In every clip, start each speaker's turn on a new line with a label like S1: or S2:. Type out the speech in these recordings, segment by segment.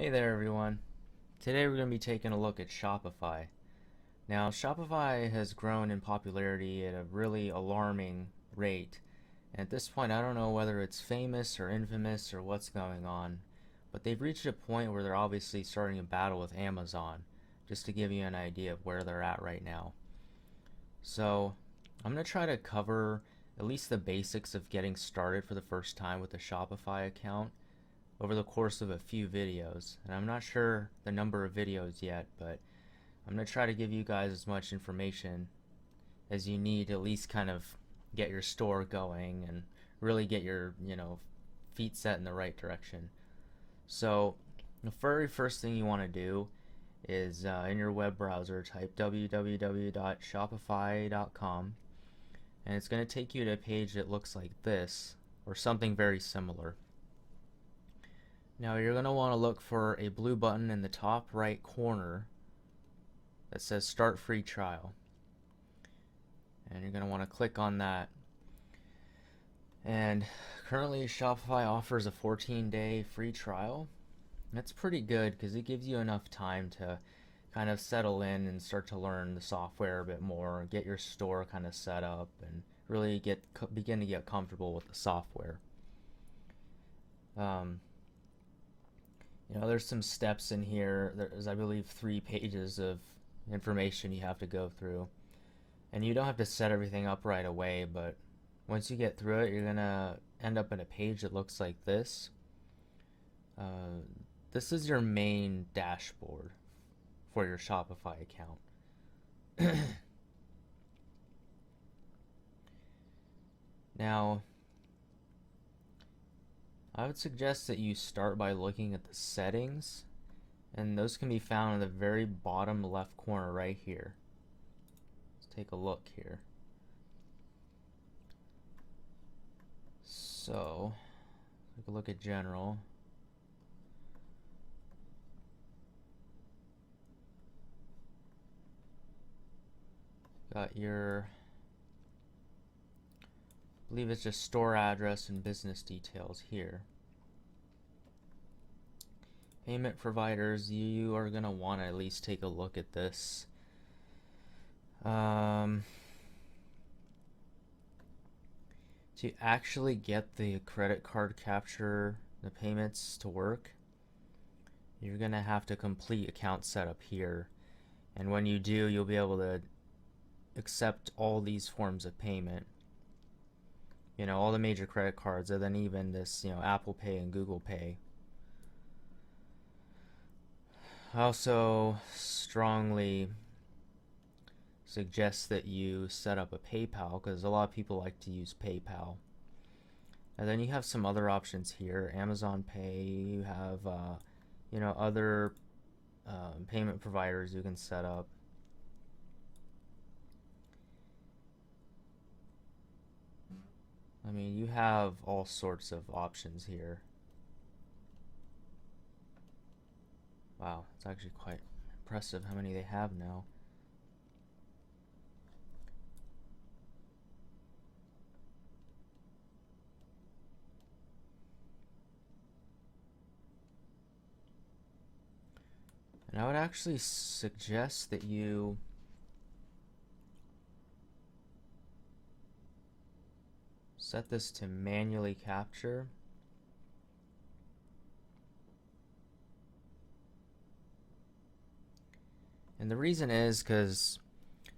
S1: Hey there everyone. Today we're going to be taking a look at Shopify. Now Shopify has grown in popularity at a really alarming rate. And at this point I don't know whether it's famous or infamous or what's going on. But they've reached a point where they're obviously starting a battle with Amazon. Just to give you an idea of where they're at right now. So I'm going to try to cover at least the basics of getting started for the first time with a Shopify account over the course of a few videos. And I'm not sure the number of videos yet, but I'm going to try to give you guys as much information as you need to at least kind of get your store going and really get your, feet set in the right direction. So the very first thing you want to do is in your web browser type www.shopify.com, and it's going to take you to a page that looks like this or something very similar. Now you're going to want to look for a blue button in the top right corner that says Start Free Trial. And you're going to want to click on that. And currently Shopify offers a 14-day free trial. That's pretty good because it gives you enough time to kind of settle in and start to learn the software a bit more, get your store kind of set up, and really begin to get comfortable with the software. There's some steps in here. There's, I believe, 3 pages of information you have to go through. And you don't have to set everything up right away, but once you get through it, you're going to end up in a page that looks like this. This is your main dashboard for your Shopify account. Now, I would suggest that you start by looking at the settings, and those can be found in the very bottom left corner right here. Let's take a look here. So, take a look at general. Got your, I believe it's just store address and business details here. Payment providers, you are going to want to at least take a look at this. To actually get the credit card capture, the payments to work, you're going to have to complete account setup here. And when you do, you'll be able to accept all these forms of payment. All the major credit cards, and then even this, Apple Pay and Google Pay. I also strongly suggest that you set up a PayPal, because a lot of people like to use PayPal. And then you have some other options here. Amazon Pay, you have other payment providers you can set up. I mean, you have all sorts of options here. Wow, it's actually quite impressive how many they have now. And I would actually suggest that you set this to manually capture. And the reason is because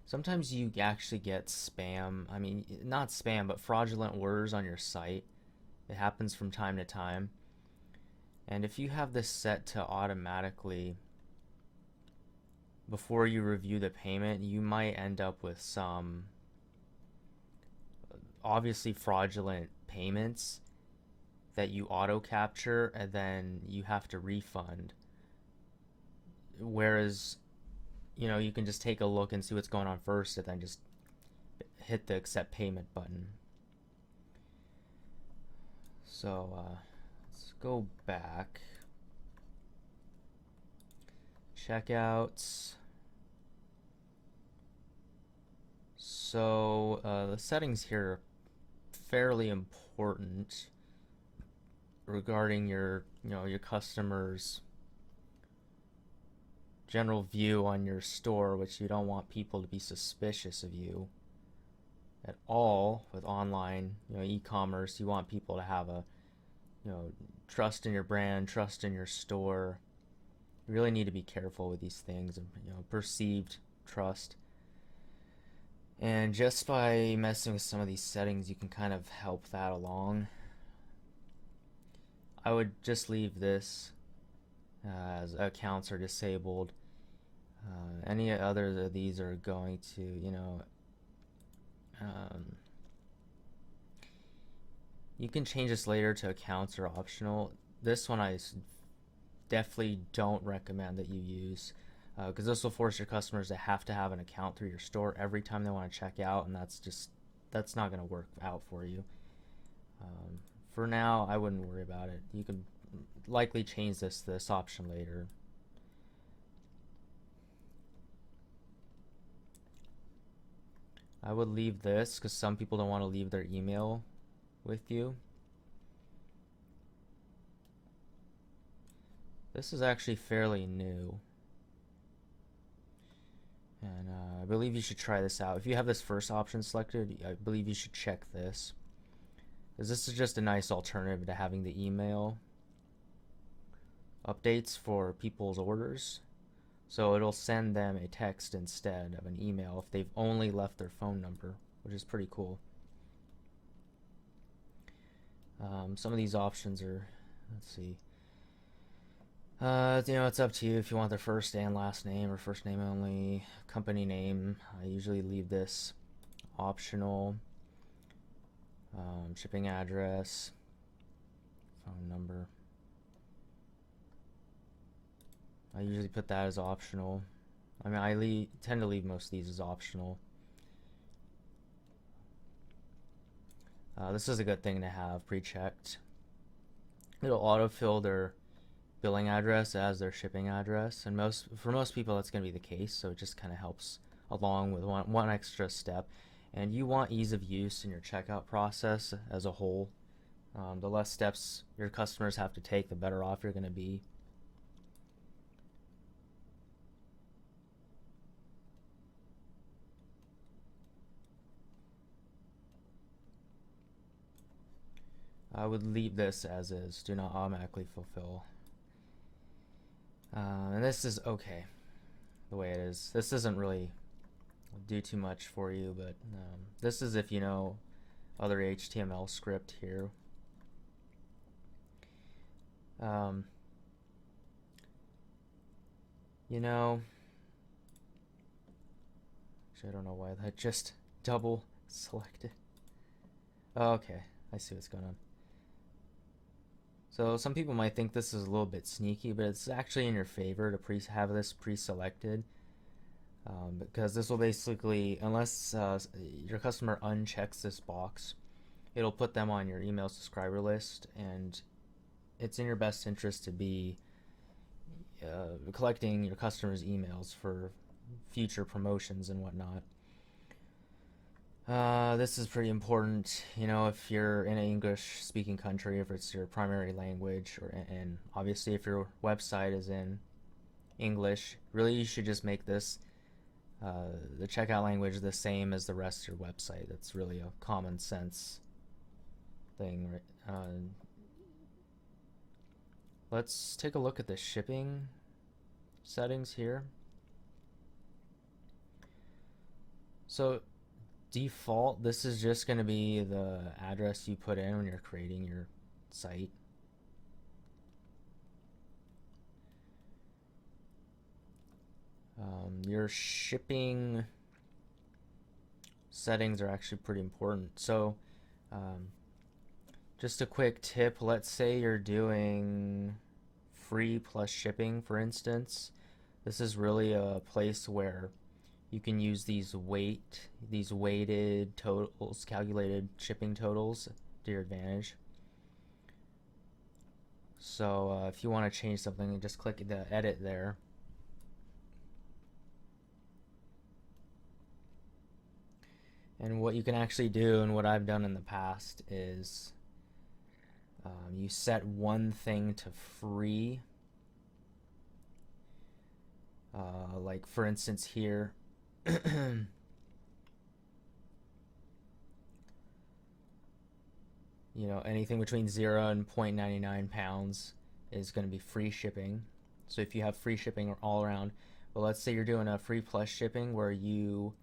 S1: sometimes you actually get spam. I mean, not spam, but fraudulent orders on your site. It happens from time to time. And if you have this set to automatically, before you review the payment, you might end up with some obviously fraudulent payments that you auto capture and then you have to refund. Whereas, you can just take a look and see what's going on first and then just hit the accept payment button. So let's go back. Checkouts. So the settings here are fairly important regarding your your customers' general view on your store, which you don't want people to be suspicious of you at all with online, e-commerce. You want people to have a, trust in your brand, trust in your store. You really need to be careful with these things, and perceived trust. And just by messing with some of these settings, you can kind of help that along. I would just leave this as accounts are disabled. Any other of these are going to, you can change this later to accounts are optional. This one I definitely don't recommend that you use, because this will force your customers to have an account through your store every time they want to check out, and that's not going to work out for you. For now, I wouldn't worry about it. You can likely change this option later. I would leave this because some people don't want to leave their email with you. This is actually fairly new, and I believe you should try this out. If you have this first option selected, I believe you should check this, because this is just a nice alternative to having the email updates for people's orders. So it'll send them a text instead of an email if they've only left their phone number, which is pretty cool. Some of these options are, let's see, it's up to you if you want their first and last name or first name only. Company name, I usually leave this optional. Shipping address, phone number, I usually put that as optional. I mean, I tend to leave most of these as optional. This is a good thing to have pre-checked. It'll autofill their billing address as their shipping address, and for most people that's going to be the case, so it just kind of helps along with one extra step. And you want ease of use in your checkout process as a whole. The less steps your customers have to take, the better off you're going to be. I would leave this as is. Do not automatically fulfill. And this is okay the way it is. This doesn't really do too much for you, but this is if you know other HTML script here. Actually, I don't know why that just double selected. Okay, I see what's going on. So some people might think this is a little bit sneaky, but it's actually in your favor to have this pre-selected, because this will basically, unless your customer unchecks this box, it'll put them on your email subscriber list, and it's in your best interest to be collecting your customers' emails for future promotions and whatnot. This is pretty important, if you're in an English-speaking country, if it's your primary language, and obviously if your website is in English, really you should just make this, the checkout language, the same as the rest of your website. That's really a common sense thing, right? Let's take a look at the shipping settings here. So default, this is just going to be the address you put in when you're creating your site. Your shipping settings are actually pretty important. So just a quick tip, let's say you're doing free plus shipping, for instance. This is really a place where you can use these weighted totals, calculated shipping totals to your advantage. So if you want to change something, just click the edit there. And what you can actually do, and what I've done in the past, is you set one thing to free. Like for instance here, you know, anything between 0 and 0.99 pounds is going to be free shipping. So if you have free shipping all around, well, let's say you're doing a free plus shipping where you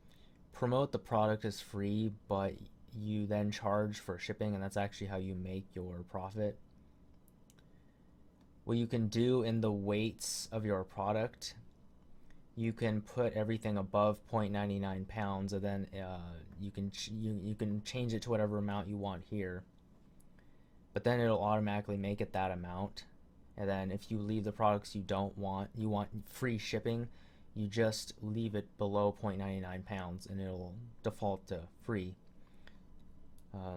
S1: promote the product as free, but you then charge for shipping, and that's actually how you make your profit. What you can do in the weights of your product, you can put everything above 0.99 pounds, and then you can change it to whatever amount you want here. But then it'll automatically make it that amount. And then if you leave the products you don't want, you want free shipping, you just leave it below 0.99 pounds and it'll default to free.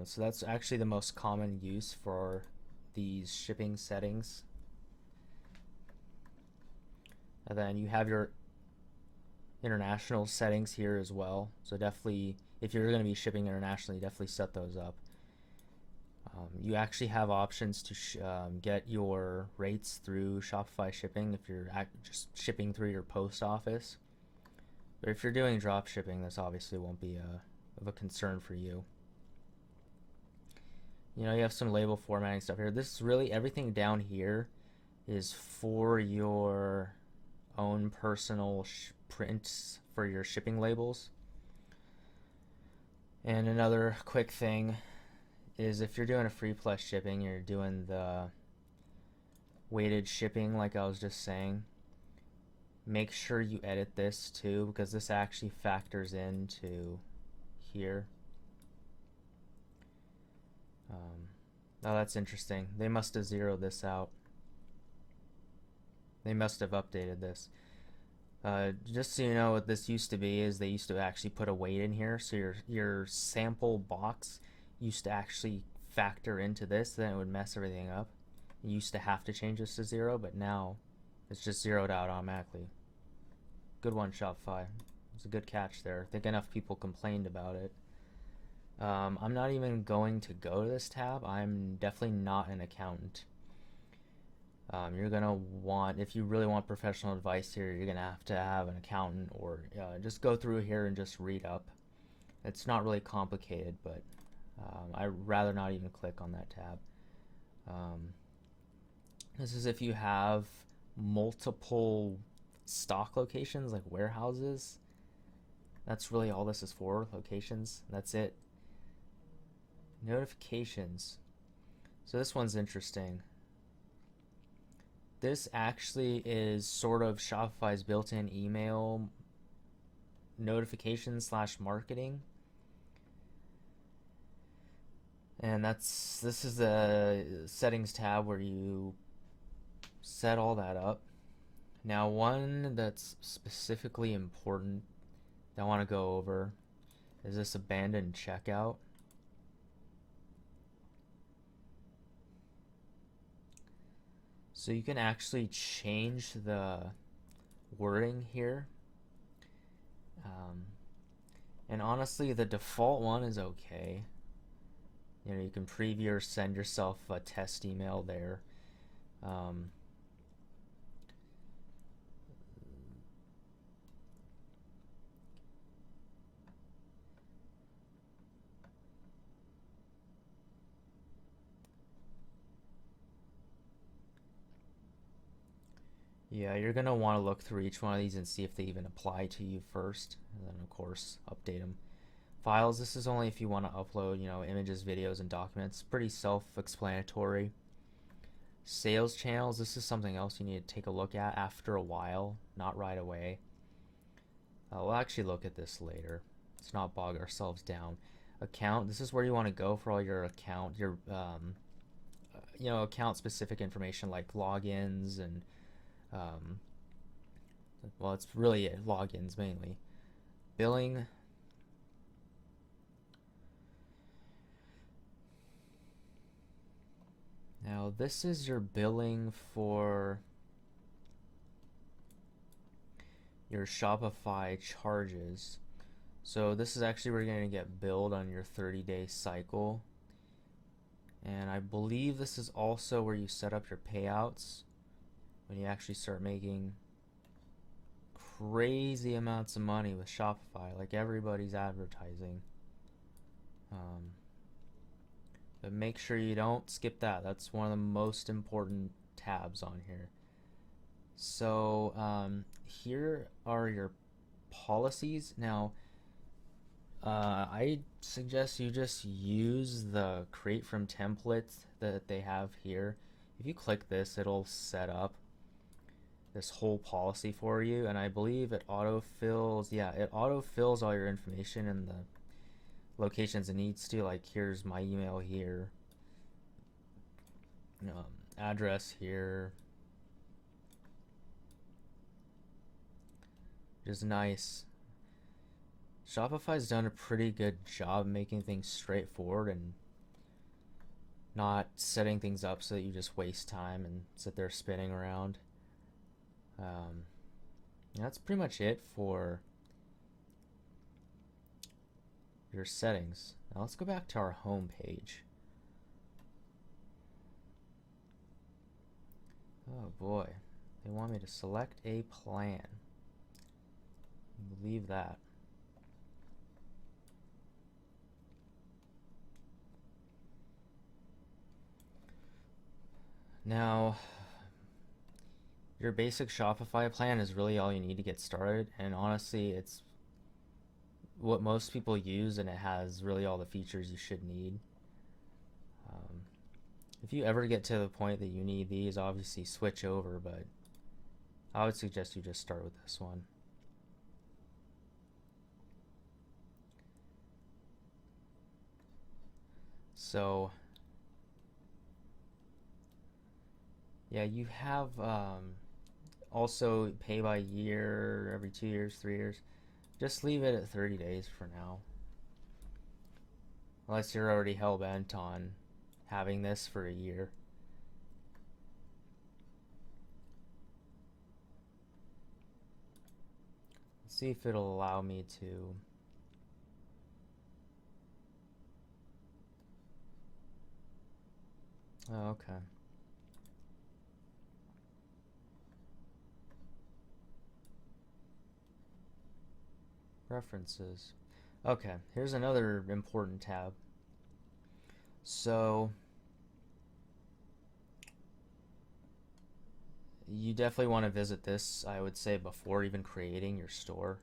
S1: So that's actually the most common use for these shipping settings. And then you have your international settings here as well. So definitely, if you're going to be shipping internationally, definitely set those up. You actually have options to get your rates through Shopify shipping if you're just shipping through your post office. But if you're doing drop shipping, this obviously won't be of a concern for you. You know, you have some label formatting stuff here. This is really everything down here is for your own personal prints for your shipping labels. And another quick thing is if you're doing a free plus shipping, you're doing the weighted shipping like I was just saying, make sure you edit this too, because this actually factors into here. Oh, that's interesting. They must have zeroed this out. They must have updated this. Just so you know, what this used to be is they used to actually put a weight in here, so your sample box used to actually factor into this, then it would mess everything up. You used to have to change this to 0, but now it's just zeroed out automatically. Good one, Shopify. It's a good catch there. I think enough people complained about it. I'm not even going to go to this tab. I'm definitely not an accountant. You're gonna want, if you really want professional advice here, you're gonna have to have an accountant, or just go through here and just read up. It's not really complicated, but I'd rather not even click on that tab. This is if you have multiple stock locations, like warehouses. That's really all this is for, locations. That's it. Notifications. So this one's interesting. This actually is sort of Shopify's built-in email notification / marketing. And this is the settings tab where you set all that up. Now, one that's specifically important that I want to go over is this abandoned checkout. So you can actually change the wording here. And honestly, the default one is okay. You know, you can preview or send yourself a test email there. Yeah, you're going to want to look through each one of these and see if they even apply to you first, and then of course update them. Files, this is only if you want to upload, you know, images, videos, and documents. Pretty self-explanatory. Sales channels, this is something else you need to take a look at after a while, not right away. We'll actually look at this later. Let's not bog ourselves down. Account, this is where you want to go for all your account, your you know, account specific information like logins and well, it's really logins mainly. Billing. Now this is your billing for your Shopify charges. So this is actually where you're going to get billed on your 30-day cycle. And I believe this is also where you set up your payouts when you actually start making crazy amounts of money with Shopify, like everybody's advertising. Um, but make sure you don't skip that. That's one of the most important tabs on here. So here are your policies. Now, I suggest you just use the create from template that they have here. If you click this, it'll set up this whole policy for you, and I believe it autofills. Yeah, it autofills all your information in the locations it needs to. Like, here's my email here, address here, which is nice. Shopify's done a pretty good job making things straightforward and not setting things up so that you just waste time and sit there spinning around. That's pretty much it for your settings. Now let's go back to our home page. Oh boy, they want me to select a plan. Leave that. Now, your basic Shopify plan is really all you need to get started, and honestly, it's what most people use, and it has really all the features you should need. If you ever get to the point that you need these, obviously switch over, but I would suggest you just start with this one. So yeah, you have also pay by year, every 2 years, 3 years. Just leave it at 30 days for now. Unless you're already hell-bent on having this for a year. Let's see if it'll allow me to. Oh, okay. Preferences. Okay, here's another important tab. So you definitely want to visit this, I would say, before even creating your store.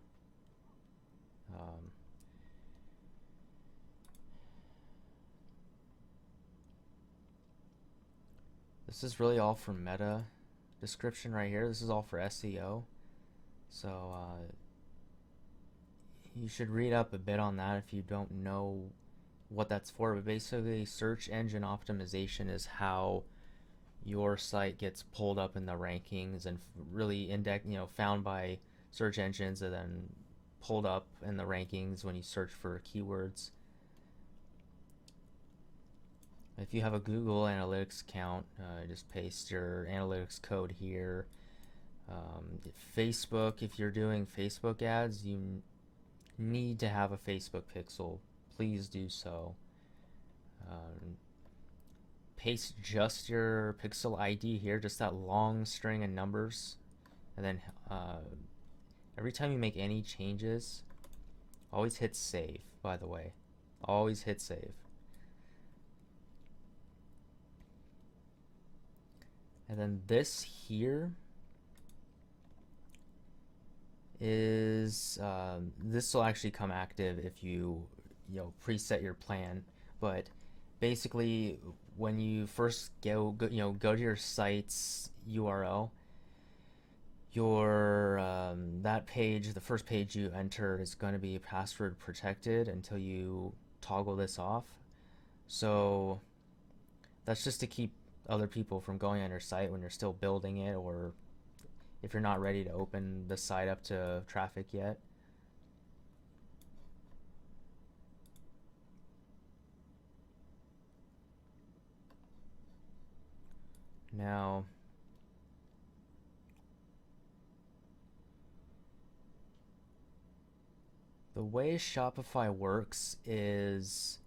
S1: This is really all for meta description right here. This is all for SEO. So you should read up a bit on that if you don't know what that's for. But basically, search engine optimization is how your site gets pulled up in the rankings and really found by search engines, and then pulled up in the rankings when you search for keywords. If you have a Google Analytics account, just paste your analytics code here. Facebook, if you're doing Facebook ads, you need to have a Facebook pixel. Please do so. Paste just your pixel ID here, just that long string of numbers, and then every time you make any changes, always hit save, by the way. Always hit save. And then this here is this will actually come active if you preset your plan. But basically, when you first go to your site's URL, that page, the first page you enter, is going to be password protected until you toggle this off. So that's just to keep other people from going on your site when you're still building it, or if you're not ready to open the site up to traffic yet. Now, the way Shopify works is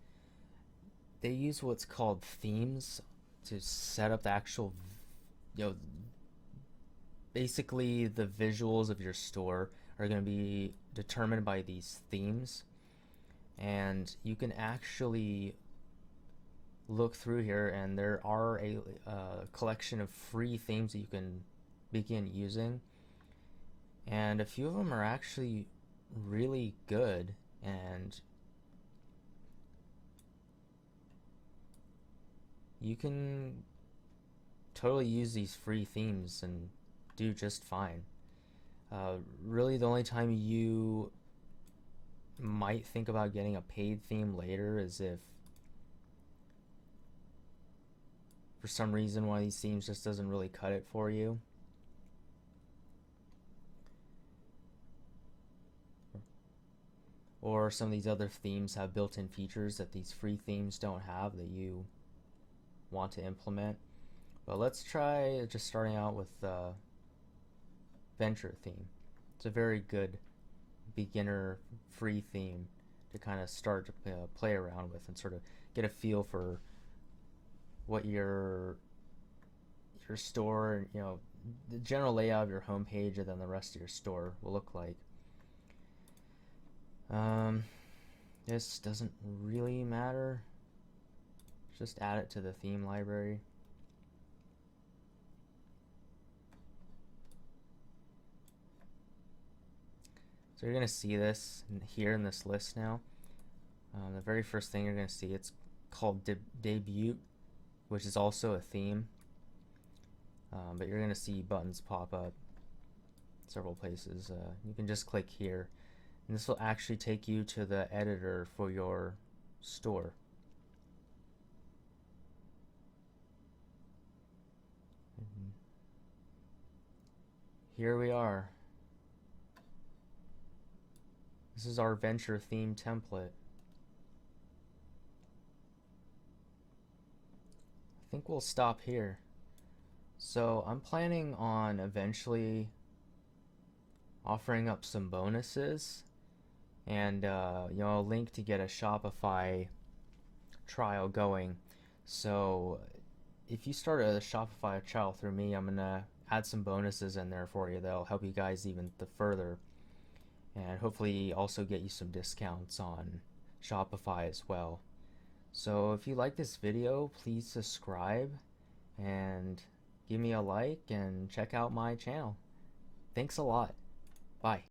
S1: they use what's called themes to set up the actual, basically the visuals of your store, are going to be determined by these themes, and you can actually look through here, and there are a collection of free themes that you can begin using, and a few of them are actually really good, and you can totally use these free themes and do just fine. Really, the only time you might think about getting a paid theme later is if for some reason one of these themes just doesn't really cut it for you. Or some of these other themes have built-in features that these free themes don't have that you want to implement. But let's try just starting out with the Venture theme. It's a very good beginner free theme to kind of start to play around with and sort of get a feel for what your store, the general layout of your homepage and then the rest of your store will look like. This doesn't really matter. Just add it to the theme library. So you're going to see this here in this list now. The very first thing you're going to see, it's called Debut, which is also a theme. But you're going to see buttons pop up several places. You can just click here, and this will actually take you to the editor for your store. Here we are. This is our Venture theme template. I think we'll stop here. So I'm planning on eventually offering up some bonuses and a link to get a Shopify trial going. So if you start a Shopify trial through me, I'm gonna add some bonuses in there for you that'll help you guys even further, and hopefully also get you some discounts on Shopify as well. So if you like this video, please subscribe and give me a like and check out my channel. Thanks a lot. Bye.